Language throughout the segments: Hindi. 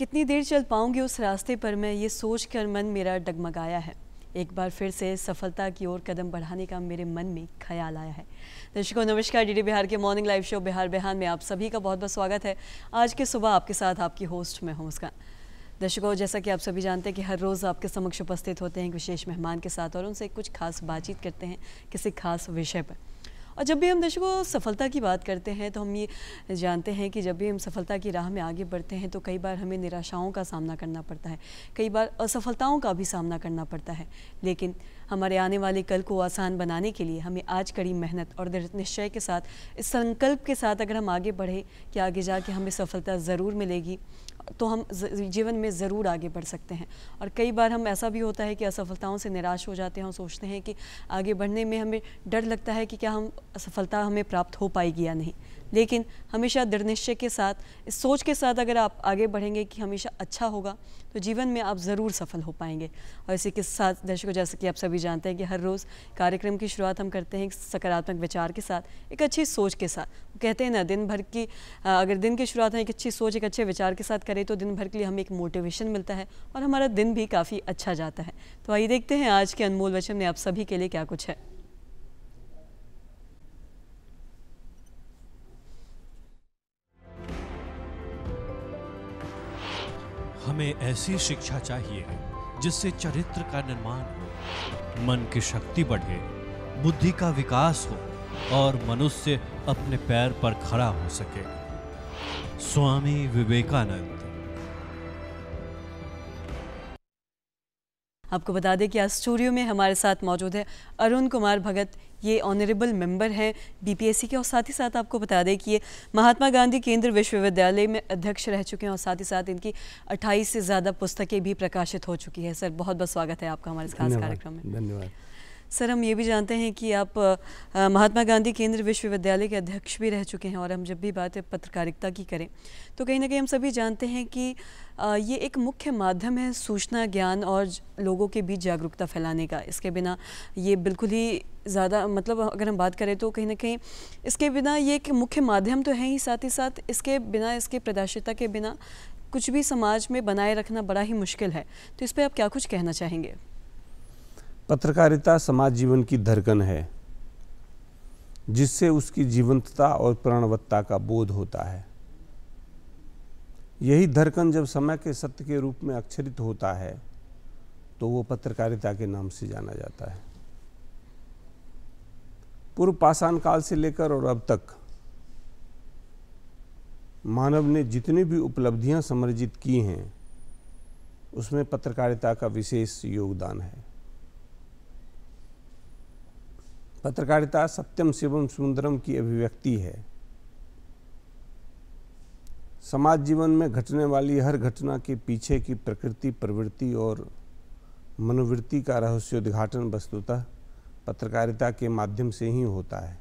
कितनी देर चल पाऊंगी उस रास्ते पर मैं, ये सोच कर मन मेरा डगमगाया है। एक बार फिर से सफलता की ओर कदम बढ़ाने का मेरे मन में ख्याल आया है। दर्शकों नमस्कार, डीडी बिहार के मॉर्निंग लाइव शो बिहार बिहान में आप सभी का बहुत बहुत स्वागत है। आज की सुबह आपके साथ आपकी होस्ट मैं हूं मुस्कान। दर्शकों जैसा कि आप सभी जानते हैं कि हर रोज़ आपके समक्ष उपस्थित होते हैं एक विशेष मेहमान के साथ और उनसे कुछ खास बातचीत करते हैं किसी खास विषय पर। और जब भी हम दर्शकों सफलता की बात करते हैं तो हम ये जानते हैं कि जब भी हम सफलता की राह में आगे बढ़ते हैं तो कई बार हमें निराशाओं का सामना करना पड़ता है, कई बार असफलताओं का भी सामना करना पड़ता है। लेकिन हमारे आने वाले कल को आसान बनाने के लिए हमें आज कड़ी मेहनत और दृढ़ निश्चय के साथ, इस संकल्प के साथ अगर हम आगे बढ़े कि आगे जाके हमें सफलता ज़रूर मिलेगी तो हम जीवन में ज़रूर आगे बढ़ सकते हैं। और कई बार हम ऐसा भी होता है कि असफलताओं से निराश हो जाते हैं और सोचते हैं कि आगे बढ़ने में हमें डर लगता है कि क्या हम सफलता हमें प्राप्त हो पाएगी या नहीं। लेकिन हमेशा दृढ़ निश्चय के साथ, इस सोच के साथ अगर आप आगे बढ़ेंगे कि हमेशा अच्छा होगा तो जीवन में आप ज़रूर सफल हो पाएंगे। और इसी के साथ दर्शकों जैसे कि आप सभी जानते हैं कि हर रोज़ कार्यक्रम की शुरुआत हम करते हैं एक सकारात्मक विचार के साथ, एक अच्छी सोच के साथ। कहते हैं ना, दिन भर की अगर दिन की शुरुआत हम एक अच्छी सोच, एक अच्छे विचार के साथ करें तो दिन भर के लिए हमें एक मोटिवेशन मिलता है और हमारा दिन भी काफ़ी अच्छा जाता है। तो आइए देखते हैं आज के अनमोल वचन में आप सभी के लिए क्या कुछ है। हमें ऐसी शिक्षा चाहिए जिससे चरित्र का निर्माण हो, मन की शक्ति बढ़े, बुद्धि का विकास हो और मनुष्य अपने पैर पर खड़ा हो सके। स्वामी विवेकानंद। आपको बता दें कि आज स्टूडियो में हमारे साथ मौजूद है अरुण कुमार भगत। ये ऑनरेबल मेंबर हैं बीपीएससी के और साथ ही साथ आपको बता दें कि ये महात्मा गांधी केंद्रीय विश्वविद्यालय में अध्यक्ष रह चुके हैं और साथ ही साथ इनकी 28 से ज़्यादा पुस्तकें भी प्रकाशित हो चुकी है। सर बहुत बहुत स्वागत है आपका हमारे इस खास कार्यक्रम में। धन्यवाद। सर हम ये भी जानते हैं कि आप महात्मा गांधी केंद्रीय विश्वविद्यालय के अध्यक्ष भी रह चुके हैं और हम जब भी बात पत्रकारिता की करें तो कहीं ना कहीं हम सभी जानते हैं कि ये एक मुख्य माध्यम है सूचना, ज्ञान और लोगों के बीच जागरूकता फैलाने का। इसके बिना ये बिल्कुल ही ज़्यादा मतलब अगर हम बात करें तो कहीं ना कहीं इसके बिना ये एक मुख्य माध्यम तो है ही, साथ ही साथ इसके बिना, इसके प्रदर्शिता के बिना कुछ भी समाज में बनाए रखना बड़ा ही मुश्किल है। तो इस पर आप क्या कुछ कहना चाहेंगे? पत्रकारिता समाज जीवन की धड़कन है जिससे उसकी जीवंतता और प्राणवत्ता का बोध होता है। यही धड़कन जब समय के सत्य के रूप में अक्षरित होता है तो वो पत्रकारिता के नाम से जाना जाता है। पूर्व पाषाण काल से लेकर और अब तक मानव ने जितनी भी उपलब्धियां समर्जित की हैं उसमें पत्रकारिता का विशेष योगदान है। पत्रकारिता सत्यम शिवम सुंदरम की अभिव्यक्ति है। समाज जीवन में घटने वाली हर घटना के पीछे की प्रकृति, प्रवृत्ति और मनोवृत्ति का रहस्योद्घाटन वस्तुतः पत्रकारिता के माध्यम से ही होता है।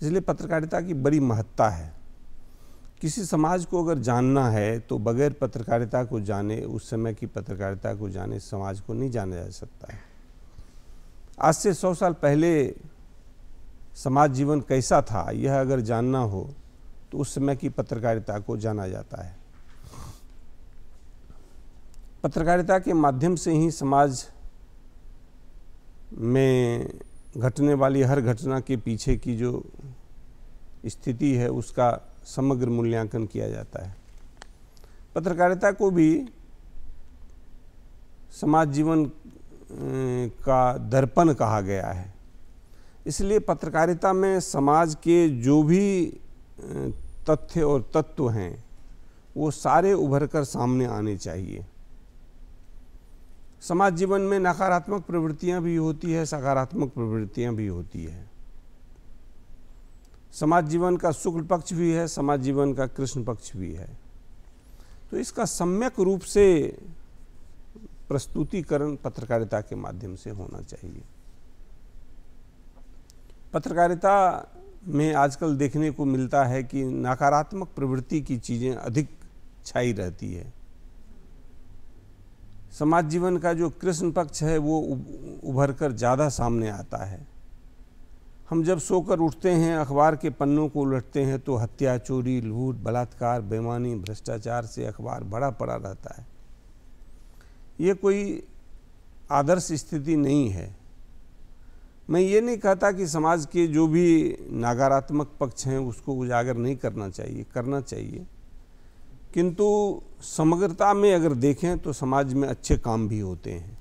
इसलिए पत्रकारिता की बड़ी महत्ता है। किसी समाज को अगर जानना है तो बगैर पत्रकारिता को जाने, उस समय की पत्रकारिता को जाने समाज को नहीं जाना जा सकता है। आज से 100 साल पहले समाज जीवन कैसा था यह अगर जानना हो तो उस समय की पत्रकारिता को जाना जाता है। पत्रकारिता के माध्यम से ही समाज में घटने वाली हर घटना के पीछे की जो स्थिति है उसका समग्र मूल्यांकन किया जाता है। पत्रकारिता को भी समाज जीवन का दर्पण कहा गया है। इसलिए पत्रकारिता में समाज के जो भी तथ्य और तत्व हैं वो सारे उभर कर सामने आने चाहिए। समाज जीवन में नकारात्मक प्रवृत्तियां भी होती है, सकारात्मक प्रवृत्तियां भी होती है। समाज जीवन का शुक्ल पक्ष भी है, समाज जीवन का कृष्ण पक्ष भी है। तो इसका सम्यक रूप से प्रस्तुतिकरण पत्रकारिता के माध्यम से होना चाहिए। पत्रकारिता में आजकल देखने को मिलता है कि नकारात्मक प्रवृत्ति की चीज़ें अधिक छाई रहती है। समाज जीवन का जो कृष्ण पक्ष है वो उभर कर ज़्यादा सामने आता है। हम जब सोकर उठते हैं, अखबार के पन्नों को उलटते हैं तो हत्या, चोरी, लूट, बलात्कार, बेईमानी, भ्रष्टाचार से अखबार भरा पड़ा रहता है। ये कोई आदर्श स्थिति नहीं है। मैं ये नहीं कहता कि समाज के जो भी नकारात्मक पक्ष हैं उसको उजागर नहीं करना चाहिए, करना चाहिए, किंतु समग्रता में अगर देखें तो समाज में अच्छे काम भी होते हैं।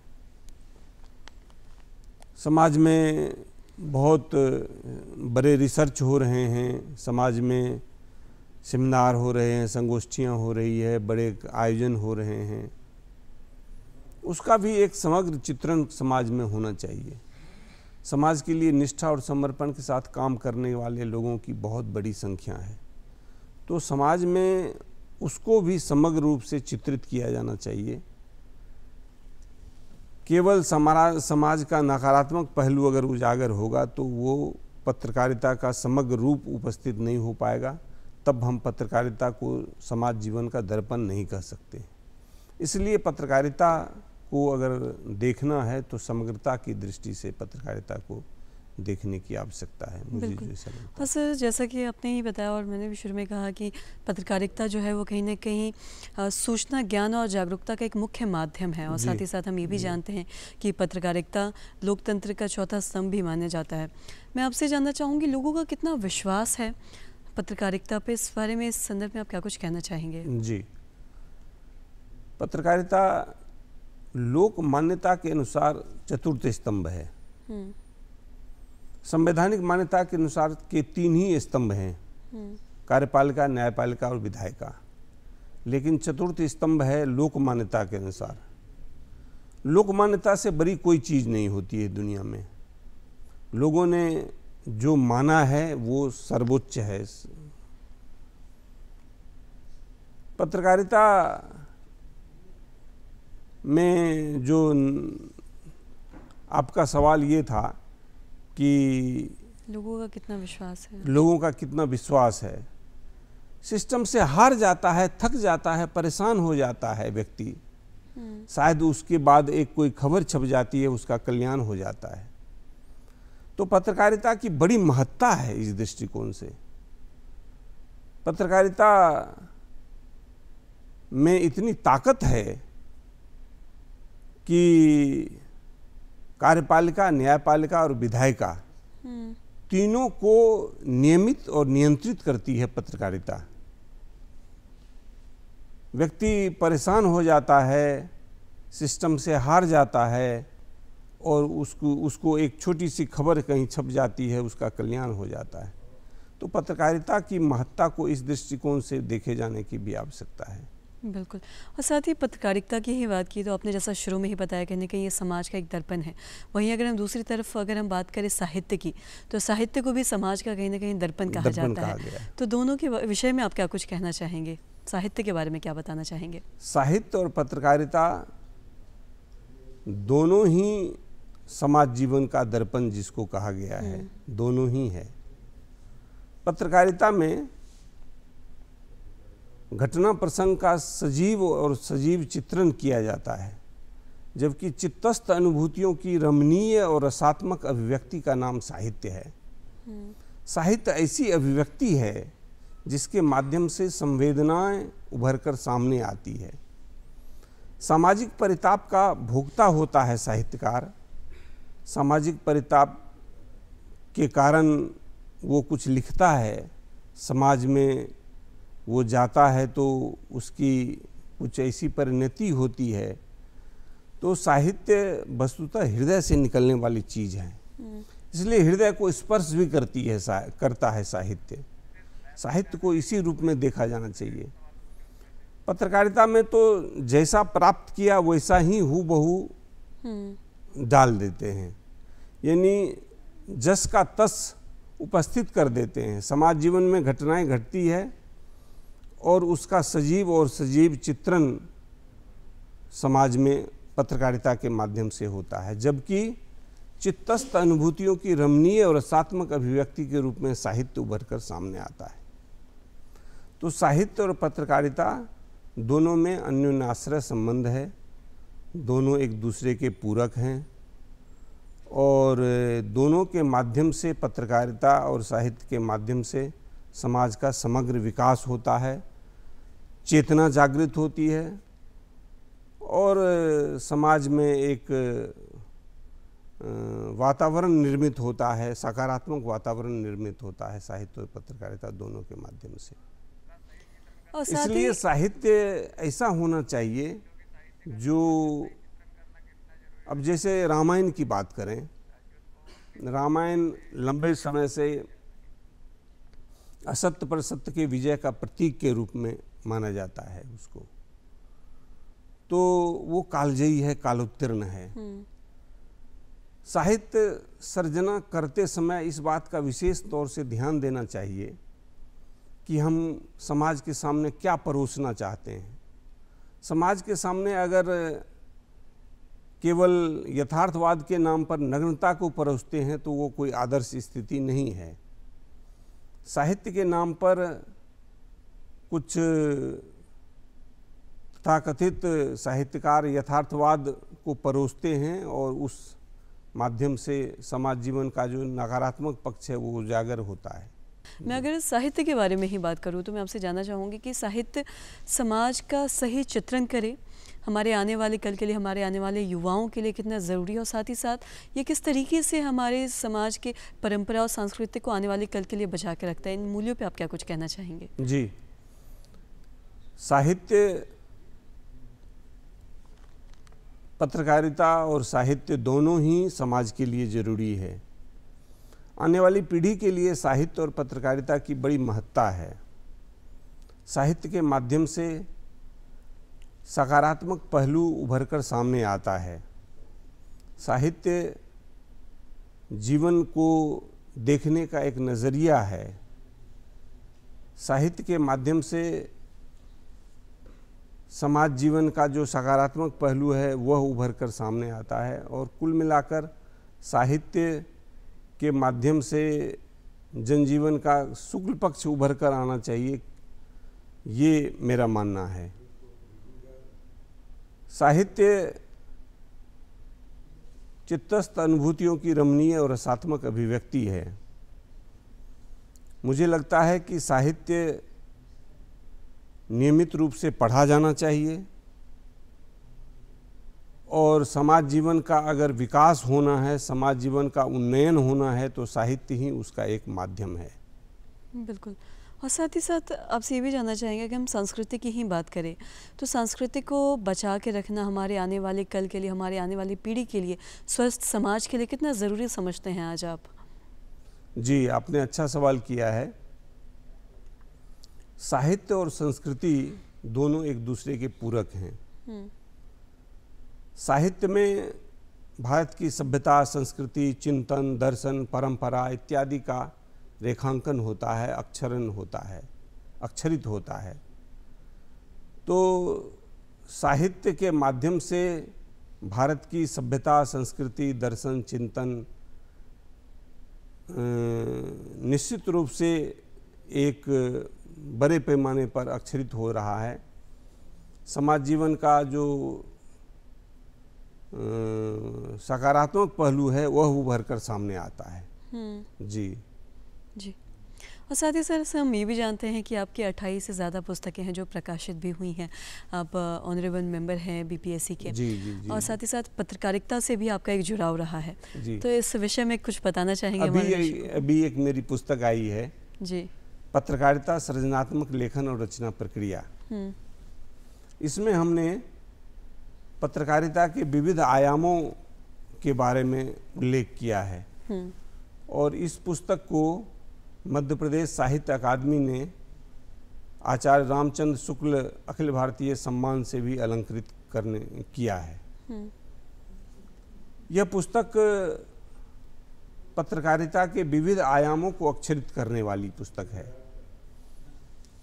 समाज में बहुत बड़े रिसर्च हो रहे हैं, समाज में सेमिनार हो रहे हैं, संगोष्ठियाँ हो रही है, बड़े आयोजन हो रहे हैं, उसका भी एक समग्र चित्रण समाज में होना चाहिए। समाज के लिए निष्ठा और समर्पण के साथ काम करने वाले लोगों की बहुत बड़ी संख्या है, तो समाज में उसको भी समग्र रूप से चित्रित किया जाना चाहिए। केवल समाज का नकारात्मक पहलू अगर उजागर होगा तो वो पत्रकारिता का समग्र रूप उपस्थित नहीं हो पाएगा, तब हम पत्रकारिता को समाज जीवन का दर्पण नहीं कह सकते। इसलिए पत्रकारिता को अगर देखना है तो समग्रता की दृष्टि से पत्रकारिता को देखने की आवश्यकता है, मुझे जो ऐसा लगता है। हाँ सर, जैसा कि आपने ही बताया और मैंने भी शुरू में कहा कि पत्रकारिता जो है वो कहीं ना कहीं सूचना, ज्ञान और जागरूकता का एक मुख्य माध्यम है, और साथ ही साथ हम ये भी जानते हैं कि पत्रकारिता लोकतंत्र का चौथा स्तंभ भी माना जाता है। मैं आपसे जानना चाहूँगी, लोगों का कितना विश्वास है पत्रकारिता पे, इस बारे में, इस संदर्भ में आप क्या कुछ कहना चाहेंगे? जी, पत्रकारिता लोक मान्यता के अनुसार चतुर्थ स्तंभ है। संवैधानिक मान्यता के अनुसार के 3 ही स्तंभ हैं, कार्यपालिका, न्यायपालिका और विधायिका, लेकिन चतुर्थ स्तंभ है लोक मान्यता के अनुसार। लोक मान्यता से बड़ी कोई चीज़ नहीं होती है दुनिया में। लोगों ने जो माना है वो सर्वोच्च है। पत्रकारिता में जो आपका सवाल ये था कि लोगों का कितना विश्वास है, लोगों का कितना विश्वास है। सिस्टम से हार जाता है, थक जाता है, परेशान हो जाता है व्यक्ति, शायद उसके बाद एक कोई खबर छप जाती है, उसका कल्याण हो जाता है। तो पत्रकारिता की बड़ी महत्ता है इस दृष्टिकोण से। पत्रकारिता में इतनी ताकत है कि कार्यपालिका, न्यायपालिका और विधायिका तीनों को नियमित और नियंत्रित करती है पत्रकारिता। व्यक्ति परेशान हो जाता है, सिस्टम से हार जाता है और उसको एक छोटी सी खबर कहीं छप जाती है, उसका कल्याण हो जाता है। तो पत्रकारिता की महत्ता को इस दृष्टिकोण से देखे जाने की भी आवश्यकता है। बिल्कुल। और साथ ही पत्रकारिता की ही बात की तो आपने जैसा शुरू में ही बताया कहीं ना कहीं ये समाज का एक दर्पण है। वहीं अगर हम दूसरी तरफ अगर हम बात करें साहित्य की, तो साहित्य को भी समाज का कहीं ना कहीं दर्पण कहा जाता है। तो दोनों के विषय में आप क्या कुछ कहना चाहेंगे? साहित्य के बारे में क्या बताना चाहेंगे? साहित्य और पत्रकारिता दोनों ही समाज जीवन का दर्पण जिसको कहा गया है, दोनों ही है। पत्रकारिता में घटना प्रसंग का सजीव चित्रण किया जाता है, जबकि चित्तस्थ अनुभूतियों की रमणीय और रसात्मक अभिव्यक्ति का नाम साहित्य है। साहित्य ऐसी अभिव्यक्ति है जिसके माध्यम से संवेदनाएं उभरकर सामने आती है। सामाजिक परिताप का भोक्ता होता है साहित्यकार। सामाजिक परिताप के कारण वो कुछ लिखता है, समाज में वो जाता है तो उसकी कुछ ऐसी परिणति होती है। तो साहित्य वस्तुतः हृदय से निकलने वाली चीज़ है, इसलिए हृदय को स्पर्श भी करता है साहित्य। साहित्य को इसी रूप में देखा जाना चाहिए। पत्रकारिता में तो जैसा प्राप्त किया वैसा ही हूबहू डाल देते हैं, यानी जस का तस उपस्थित कर देते हैं। समाज जीवन में घटनाएं घटती है और उसका सजीव चित्रण समाज में पत्रकारिता के माध्यम से होता है, जबकि चित्तस्थ अनुभूतियों की रमणीय और रसात्मक अभिव्यक्ति के रूप में साहित्य उभरकर सामने आता है। तो साहित्य और पत्रकारिता दोनों में अन्योन्याश्रय संबंध है, दोनों एक दूसरे के पूरक हैं और दोनों के माध्यम से, पत्रकारिता और साहित्य के माध्यम से समाज का समग्र विकास होता है, चेतना जागृत होती है और समाज में एक वातावरण निर्मित होता है, सकारात्मक वातावरण निर्मित होता है साहित्य और पत्रकारिता दोनों के माध्यम से। और साथ इसलिए ही साहित्य ऐसा होना चाहिए जो, अब जैसे रामायण की बात करें, रामायण लंबे समय से असत्य पर सत्य के विजय का प्रतीक के रूप में माना जाता है उसको, तो वो कालजयी है, कालोत्तीर्ण है। साहित्य सर्जना करते समय इस बात का विशेष तौर से ध्यान देना चाहिए कि हम समाज के सामने क्या परोसना चाहते हैं। समाज के सामने अगर केवल यथार्थवाद के नाम पर नग्नता को परोसते हैं तो वो कोई आदर्श स्थिति नहीं है। साहित्य के नाम पर कुछ तथाकथित साहित्यकार यथार्थवाद को परोसते हैं और उस माध्यम से समाज जीवन का जो नकारात्मक पक्ष है वो उजागर होता है। मैं अगर साहित्य के बारे में ही बात करूं तो मैं आपसे जानना चाहूँगी कि साहित्य समाज का सही चित्रण करे, हमारे आने वाले कल के लिए, हमारे आने वाले युवाओं के लिए कितना ज़रूरी है, और साथ ही साथ ये किस तरीके से हमारे समाज के परंपरा और संस्कृति को आने वाले कल के लिए बचा के रखता है। इन मूल्यों पे आप क्या कुछ कहना चाहेंगे? जी, साहित्य, पत्रकारिता और साहित्य दोनों ही समाज के लिए ज़रूरी है। आने वाली पीढ़ी के लिए साहित्य और पत्रकारिता की बड़ी महत्ता है। साहित्य के माध्यम से सकारात्मक पहलू उभर कर सामने आता है। साहित्य जीवन को देखने का एक नज़रिया है। साहित्य के माध्यम से समाज जीवन का जो सकारात्मक पहलू है वह उभर कर सामने आता है, और कुल मिलाकर साहित्य के माध्यम से जनजीवन का शुक्ल पक्ष उभर कर आना चाहिए, ये मेरा मानना है। साहित्य चित्तस्थ अनुभूतियों की रमणीय और रसात्मक अभिव्यक्ति है। मुझे लगता है कि साहित्य नियमित रूप से पढ़ा जाना चाहिए, और समाज जीवन का अगर विकास होना है, समाज जीवन का उन्नयन होना है, तो साहित्य ही उसका एक माध्यम है। बिल्कुल। और साथ ही साथ आपसे ये भी जानना चाहेंगे कि हम संस्कृति की ही बात करें तो संस्कृति को बचा के रखना हमारे आने वाले कल के लिए, हमारे आने वाली पीढ़ी के लिए, स्वस्थ समाज के लिए कितना ज़रूरी समझते हैं आज आप? जी, आपने अच्छा सवाल किया है। साहित्य और संस्कृति दोनों एक दूसरे के पूरक हैं। साहित्य में भारत की सभ्यता, संस्कृति, चिंतन, दर्शन, परंपरा इत्यादि का रेखांकन होता है, अक्षरण होता है, अक्षरित होता है। तो साहित्य के माध्यम से भारत की सभ्यता, संस्कृति, दर्शन, चिंतन निश्चित रूप से एक बड़े पैमाने पर अक्षरित हो रहा है। समाज जीवन का जो सकारात्मक पहलू है वह उभर कर सामने आता है। जी जी। और साथ ही सर हम ये भी जानते हैं कि आपकी 28 से ज़्यादा पुस्तकें हैं जो प्रकाशित भी हुई हैं। आप ऑनरेबल मेंबर हैं बीपीएससी के। जी। और साथ ही साथ पत्रकारिता से भी आपका एक जुड़ाव रहा है जी। तो इस विषय में कुछ बताना चाहेंगे? अभी एक मेरी पुस्तक आई है जी, पत्रकारिता, सृजनात्मक लेखन और रचना प्रक्रिया। इसमें हमने पत्रकारिता के विविध आयामों के बारे में उल्लेख किया है, और इस पुस्तक को मध्य प्रदेश साहित्य अकादमी ने आचार्य रामचंद्र शुक्ल अखिल भारतीय सम्मान से भी अलंकृत किया है। यह पुस्तक पत्रकारिता के विविध आयामों को अक्षरित करने वाली पुस्तक है।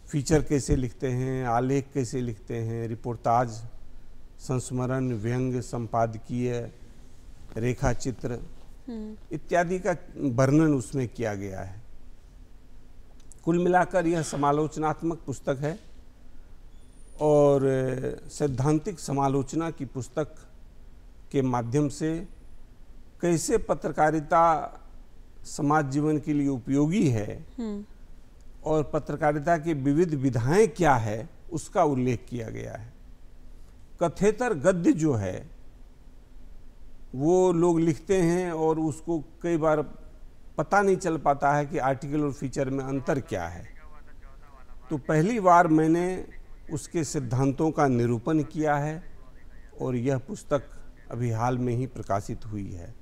फीचर कैसे लिखते हैं, आलेख कैसे लिखते हैं, रिपोर्टाज, संस्मरण, व्यंग्य, संपादकीय, रेखा चित्र इत्यादि का वर्णन उसमें किया गया है। कुल मिलाकर यह समालोचनात्मक पुस्तक है, और सैद्धांतिक समालोचना की पुस्तक के माध्यम से कैसे पत्रकारिता समाज जीवन के लिए उपयोगी है और पत्रकारिता की विविध विधाएं क्या है, उसका उल्लेख किया गया है। कथेतर गद्य जो है वो लोग लिखते हैं और उसको कई बार पता नहीं चल पाता है कि आर्टिकल और फीचर में अंतर क्या है। तो पहली बार मैंने उसके सिद्धांतों का निरूपण किया है और यह पुस्तक अभी हाल में ही प्रकाशित हुई है।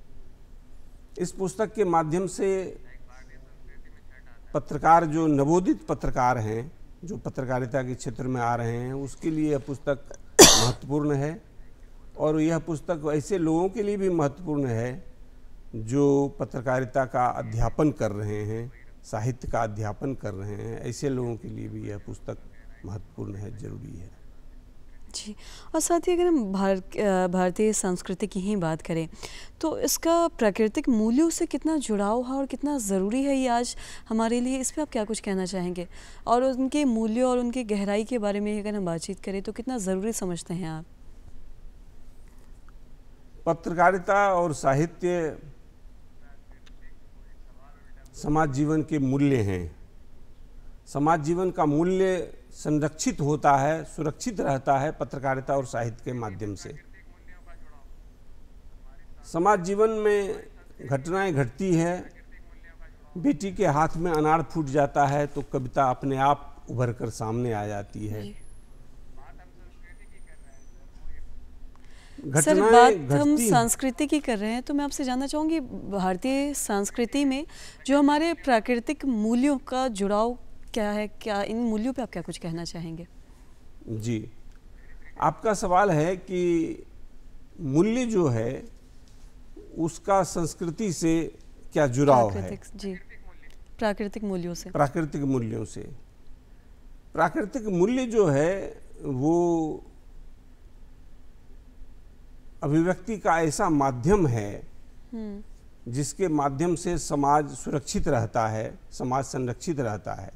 इस पुस्तक के माध्यम से पत्रकार, जो नवोदित पत्रकार हैं, जो पत्रकारिता के क्षेत्र में आ रहे हैं, उसके लिए यह पुस्तक महत्वपूर्ण है। और यह पुस्तक ऐसे लोगों के लिए भी महत्वपूर्ण है जो पत्रकारिता का अध्यापन कर रहे हैं, साहित्य का अध्यापन कर रहे हैं। ऐसे लोगों के लिए भी यह पुस्तक महत्वपूर्ण है, जरूरी है। जी, और साथ ही अगर हम भारतीय संस्कृति की ही बात करें तो इसका प्राकृतिक मूल्यों से कितना जुड़ाव है और कितना ज़रूरी है ये आज हमारे लिए, इस पर आप क्या कुछ कहना चाहेंगे? और उनके मूल्यों और उनकी गहराई के बारे में अगर हम बातचीत करें तो कितना ज़रूरी समझते हैं आप? पत्रकारिता और साहित्य समाज जीवन के मूल्य हैं। समाज जीवन का मूल्य संरक्षित होता है, सुरक्षित रहता है पत्रकारिता और साहित्य के माध्यम से। समाज जीवन में घटनाएं घटती है, बेटी के हाथ में अनार फूट जाता है तो कविता अपने आप उभर कर सामने आ जाती है। सर, बात हम संस्कृति की कर रहे हैं तो मैं आपसे जानना चाहूँगी, भारतीय संस्कृति में जो हमारे प्राकृतिक मूल्यों का जुड़ाव क्या है, क्या इन मूल्यों पे आप क्या कुछ कहना चाहेंगे? जी, आपका सवाल है कि मूल्य जो है उसका संस्कृति से क्या जुड़ाव है? जी, प्राकृतिक मूल्यों से। प्राकृतिक मूल्यों से। प्राकृतिक मूल्य जो है वो अभिव्यक्ति का ऐसा माध्यम है जिसके माध्यम से समाज सुरक्षित रहता है, समाज संरक्षित रहता है।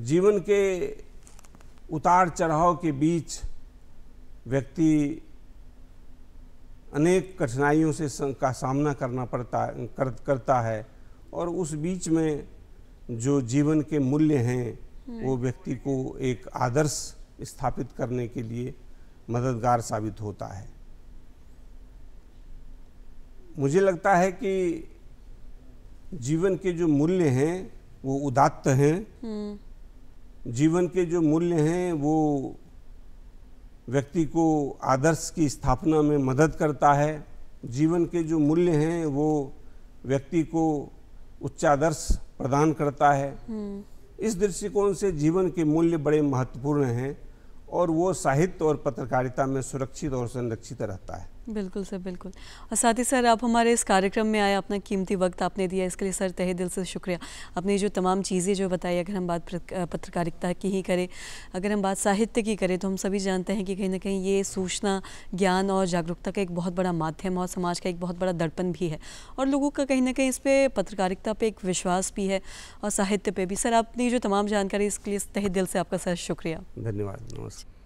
जीवन के उतार चढ़ाव के बीच व्यक्ति अनेक कठिनाइयों से का सामना करता है और उस बीच में जो जीवन के मूल्य हैं वो व्यक्ति को एक आदर्श स्थापित करने के लिए मददगार साबित होता है। मुझे लगता है कि जीवन के जो मूल्य हैं वो उदात्त हैं। जीवन के जो मूल्य हैं वो व्यक्ति को आदर्श की स्थापना में मदद करता है। जीवन के जो मूल्य हैं वो व्यक्ति को उच्चादर्श प्रदान करता है। इस दृष्टिकोण से जीवन के मूल्य बड़े महत्वपूर्ण हैं और वो साहित्य और पत्रकारिता में सुरक्षित और संरक्षित रहता है। बिल्कुल सर, बिल्कुल। और साथ ही सर, आप हमारे इस कार्यक्रम में आए, अपना कीमती वक्त आपने दिया, इसके लिए सर तहे दिल से शुक्रिया। आपने जो तमाम चीज़ें जो बताई, अगर हम बात पत्रकारिता की ही करें, अगर हम बात साहित्य की करें, तो हम सभी जानते हैं कि कहीं ना कहीं ये सूचना, ज्ञान और जागरूकता का एक बहुत बड़ा माध्यम और समाज का एक बहुत बड़ा दर्पण भी है और लोगों का कहीं ना कहीं इस पर पत्रकारिता पर एक विश्वास भी है और साहित्य पर भी। सर, आपने जो तमाम जानकारी, इसके लिए तहे दिल से आपका सर शुक्रिया। धन्यवाद, नमस्कार।